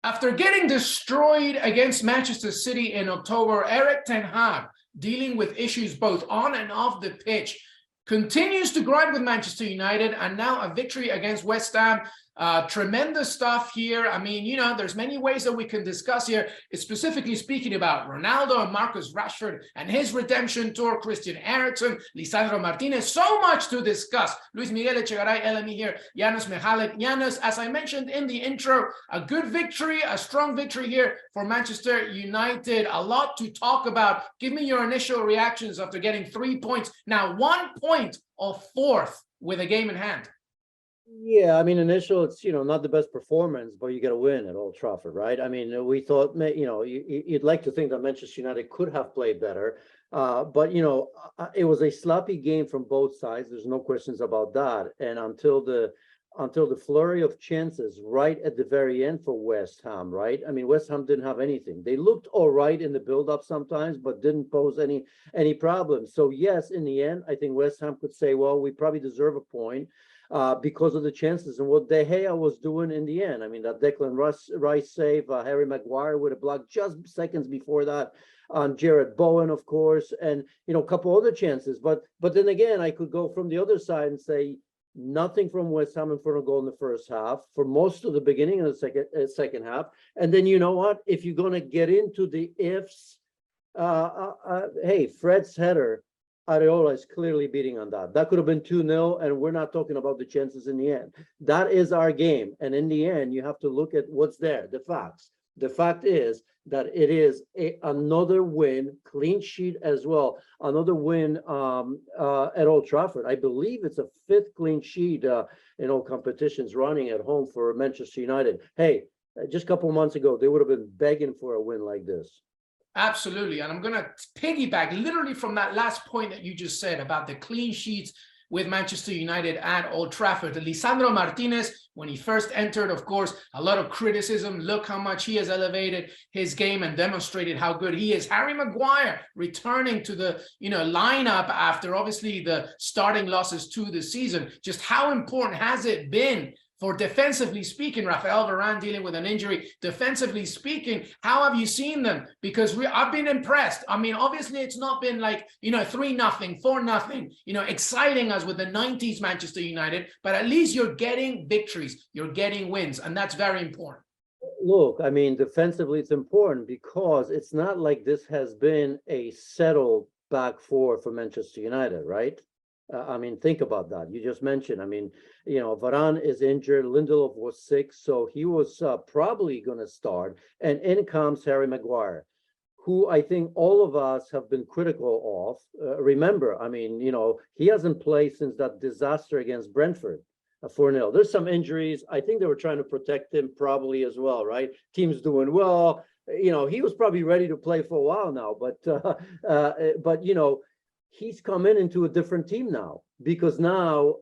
After getting destroyed against Manchester City in October, Erik ten Hag, dealing with issues both on and off the pitch, continues to grind with Manchester United, and now a victory against West Ham. Tremendous stuff here. I mean, you know, there's many ways that we can discuss here. It's specifically speaking about Ronaldo and Marcus Rashford and his redemption tour, Christian Eriksen, Lisandro Martinez. So much to discuss. Luis Miguel Echegaray, LME here, Janusz, Michallik. Janusz, as I mentioned in the intro, a good victory, a strong victory here for Manchester United. A lot to talk about. Give me your initial reactions after getting 3 points. Now 1 point of fourth with a game in hand. Yeah, I mean, it's, not the best performance, but you got to win at Old Trafford, right? I mean, we thought, you'd like to think that Manchester United could have played better, but, it was a sloppy game from both sides. There's no questions about that. And until the flurry of chances right at the very end for West Ham, right? I mean, West Ham didn't have anything. They looked all right in the build-up sometimes, but didn't pose any problems. So yes, in the end, I think West Ham could say, well, we probably deserve a point. Because of the chances and what De Gea was doing in the end. I mean, that Declan Rice save, Harry Maguire with a block just seconds before that on Jared Bowen, of course, and, a couple other chances. But then again, I could go from the other side and say nothing from West Ham in front of goal in the first half for most of the beginning of the second half. And then, you know what? If you're going to get into the ifs, hey, Fred's header, Areola is clearly beating on that. That could have been 2-0, and we're not talking about the chances in the end. That is our game. And in the end, you have to look at what's there, the facts. The fact is that it is another win, clean sheet as well, another win at Old Trafford. I believe it's a fifth clean sheet in all competitions running at home for Manchester United. Hey, just a couple of months ago, they would have been begging for a win like this. Absolutely. And I'm going to piggyback literally from that last point that you just said about the clean sheets with Manchester United at Old Trafford. Lisandro Martinez, when he first entered, of course, a lot of criticism. Look how much he has elevated his game and demonstrated how good he is. Harry Maguire returning to the lineup after obviously the starting losses to the season. Just how important has it been for defensively speaking? Rafael Varane dealing with an injury. Defensively speaking, how have you seen them? Because I've been impressed. I mean, obviously it's not been like, 3-0, 4-0, exciting as with the 90s Manchester United, but at least you're getting victories, you're getting wins, and that's very important. Look, I mean, defensively it's important because it's not like this has been a settled back four for Manchester United, right? I mean, think about that. You just mentioned, I mean, Varane is injured. Lindelof was sick, so he was probably going to start. And in comes Harry Maguire, who I think all of us have been critical of. Remember, I mean, he hasn't played since that disaster against Brentford, 4-0. There's some injuries. I think they were trying to protect him probably as well, right? Team's doing well. He was probably ready to play for a while now, but he's come into a different team now because now,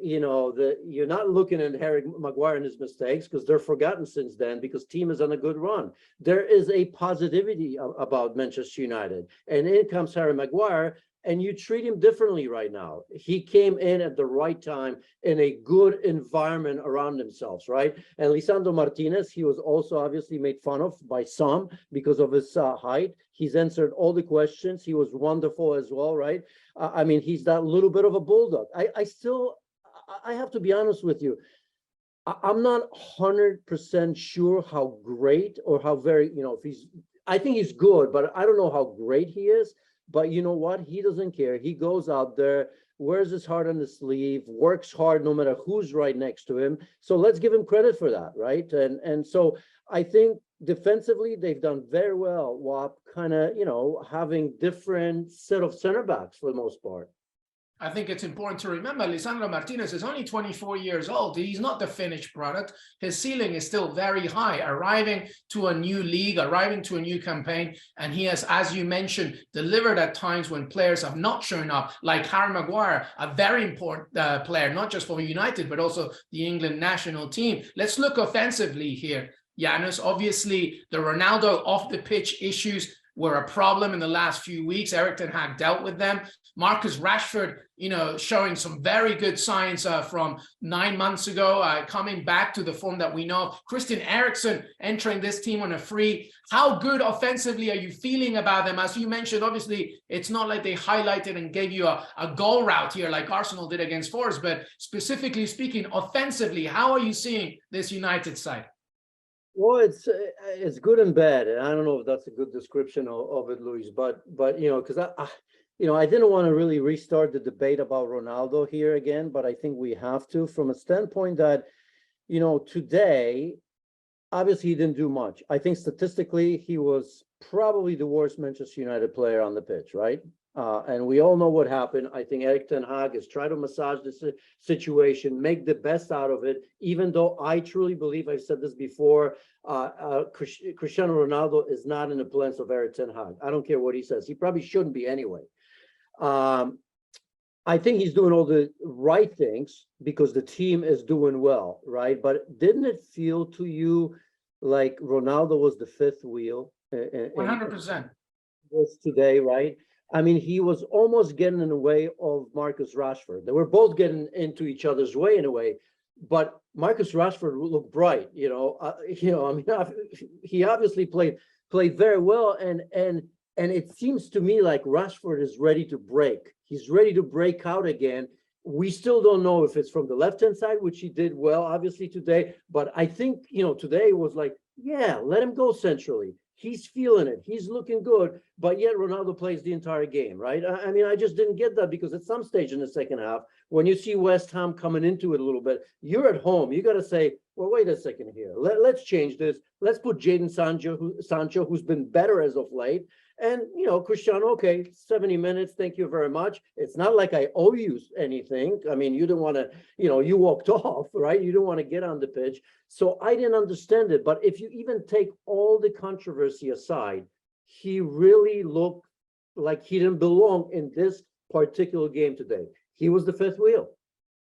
you're not looking at Harry Maguire and his mistakes because they're forgotten since then because team is on a good run. There is a positivity about Manchester United, and in comes Harry Maguire, and you treat him differently right now. He came in at the right time in a good environment around themselves, right? And Lisandro Martinez, he was also obviously made fun of by some because of his height. He's answered all the questions. He was wonderful as well, right? I mean, he's that little bit of a bulldog. I have to be honest with you. I'm not 100% sure how great or how very, I think he's good, but I don't know how great he is. But you know what? He doesn't care. He goes out there, wears his heart on his sleeve, works hard no matter who's right next to him. So let's give him credit for that, right? And so I think defensively, they've done very well while kind of, having different set of center backs for the most part. I think it's important to remember Lisandro Martinez is only 24 years old. He's not the finished product. His ceiling is still very high, arriving to a new league, arriving to a new campaign. And he has, as you mentioned, delivered at times when players have not shown up, like Harry Maguire, a very important player, not just for United, but also the England national team. Let's look offensively here. Janusz, obviously, the Ronaldo off the pitch issues were a problem in the last few weeks. Erik ten Hag dealt with them. Marcus Rashford, showing some very good signs from 9 months ago, coming back to the form that we know. Christian Eriksen entering this team on a free. How good offensively are you feeling about them? As you mentioned, obviously, it's not like they highlighted and gave you a goal route here like Arsenal did against Forest, but specifically speaking, offensively, how are you seeing this United side? Well, it's good and bad, and I don't know if that's a good description of it, Luis. But because I didn't want to really restart the debate about Ronaldo here again, but I think we have to, from a standpoint that today, obviously he didn't do much. I think statistically he was probably the worst Manchester United player on the pitch, right? And we all know what happened. I think Erik ten Hag has tried to massage the situation, make the best out of it, even though I truly believe, I've said this before, Cristiano Ronaldo is not in the plans of Erik ten Hag. I don't care what he says. He probably shouldn't be anyway. I think he's doing all the right things because the team is doing well, right? But didn't it feel to you like Ronaldo was the fifth wheel? 100%. Was today, right? I mean, he was almost getting in the way of Marcus Rashford. They were both getting into each other's way in a way, but Marcus Rashford looked bright. I mean, he obviously played very well, and it seems to me like Rashford is ready to break. He's ready to break out again. We still don't know if it's from the left-hand side, which he did well, obviously, today. But I think, today was like, yeah, let him go centrally. He's feeling it. He's looking good. But yet Ronaldo plays the entire game, right? I mean, I just didn't get that because at some stage in the second half, when you see West Ham coming into it a little bit, you're at home. You got to say, well, wait a second here. Let's change this. Let's put Jadon Sancho, who's been better as of late. And, Cristiano, okay, 70 minutes, thank you very much. It's not like I owe you anything. I mean, you didn't want to, you walked off, right? You didn't want to get on the pitch. So I didn't understand it. But if you even take all the controversy aside, he really looked like he didn't belong in this particular game today. He was the fifth wheel.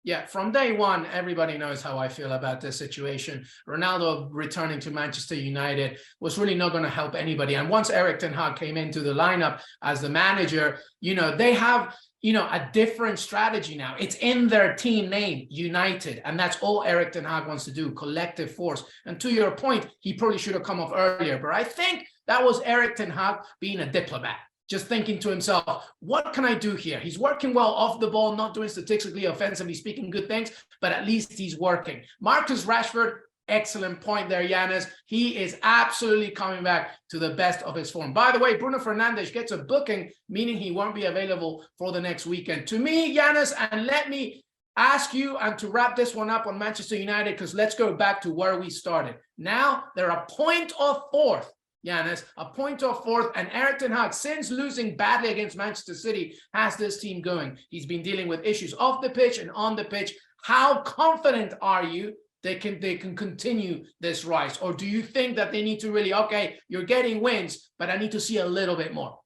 Yeah, from day one, everybody knows how I feel about this situation. Ronaldo returning to Manchester United was really not going to help anybody. And once Erik ten Hag came into the lineup as the manager, they have, a different strategy now. It's in their team name, United. And that's all Erik ten Hag wants to do, collective force. And to your point, he probably should have come off earlier. But I think that was Erik ten Hag being a diplomat. Just thinking to himself, what can I do here? He's working well off the ball, not doing statistically, offensively speaking good things, but at least he's working. Marcus Rashford, excellent point there, Janusz. He is absolutely coming back to the best of his form. By the way, Bruno Fernandes gets a booking, meaning he won't be available for the next weekend. To me, Janusz, and let me ask you, and to wrap this one up on Manchester United, because let's go back to where we started. Now, they're a point of fourth. Janusz, a point of fourth, and Erik ten Hag, since losing badly against Manchester City, has this team going. He's been dealing with issues off the pitch and on the pitch. How confident are you they can continue this rise? Or do you think that they need to really, okay, you're getting wins, but I need to see a little bit more?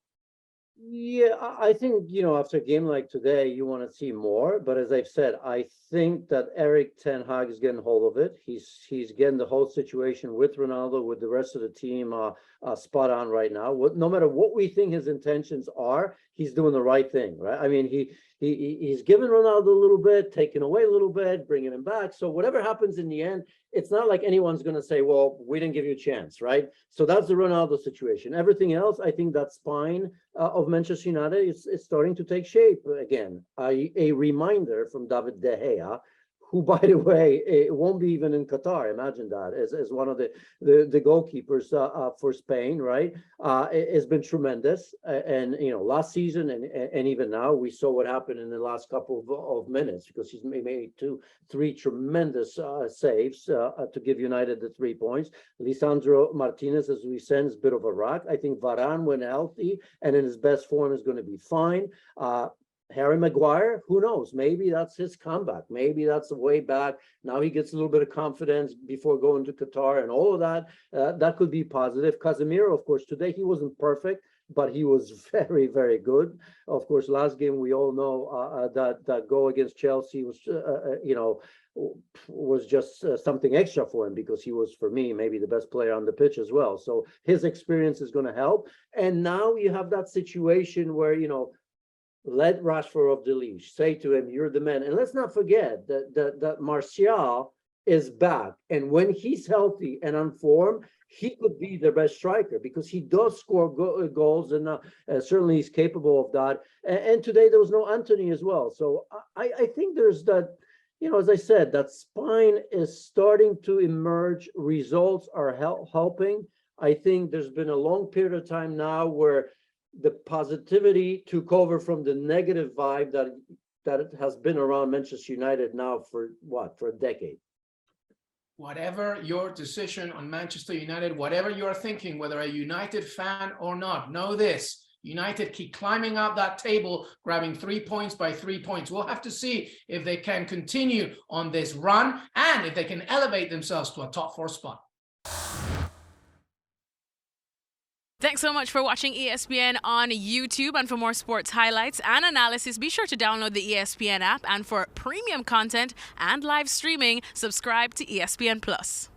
Yeah, I think, after a game like today, you want to see more. But as I've said, I think that Erik ten Hag is getting hold of it. He's getting the whole situation with Ronaldo, with the rest of the team spot on right now. No matter what we think his intentions are, he's doing the right thing, right? I mean, he's giving Ronaldo a little bit, taking away a little bit, bringing him back. So whatever happens in the end, it's not like anyone's going to say, well, we didn't give you a chance, right? So that's the Ronaldo situation. Everything else, I think that spine of Manchester United is starting to take shape again. A reminder from David De Gea, who, by the way, it won't be even in Qatar. Imagine that as one of the goalkeepers for Spain, right? It's been tremendous, and last season and even now we saw what happened in the last couple of minutes because he's made 2-3 tremendous saves to give United the 3 points. Lisandro Martinez, as we said, is a bit of a rock. I think Varane, when healthy and in his best form, is going to be fine. Harry Maguire, who knows? Maybe that's his comeback. Maybe that's the way back. Now he gets a little bit of confidence before going to Qatar and all of that. That could be positive. Casemiro, of course, today he wasn't perfect, but he was very, very good. Of course, last game we all know that goal against Chelsea was, was just something extra for him because he was, for me, maybe the best player on the pitch as well. So his experience is going to help. And now you have that situation where, let Rashford off the leash, say to him, you're the man. And let's not forget that Martial is back. And when he's healthy and on form, he could be the best striker because he does score goals, and certainly he's capable of that. And today there was no Anthony as well. So I think there's that, as I said, that spine is starting to emerge. Results are helping. I think there's been a long period of time now where the positivity took over from the negative vibe that it has been around Manchester United now for a decade. Whatever your decision on Manchester United, whatever you're thinking, whether a United fan or not, know this: United keep climbing up that table, grabbing 3 points by 3 points. We'll have to see if they can continue on this run and if they can elevate themselves to a top 4 spot. Thanks so much for watching ESPN on YouTube. And for more sports highlights and analysis, be sure to download the ESPN app. And for premium content and live streaming, subscribe to ESPN Plus.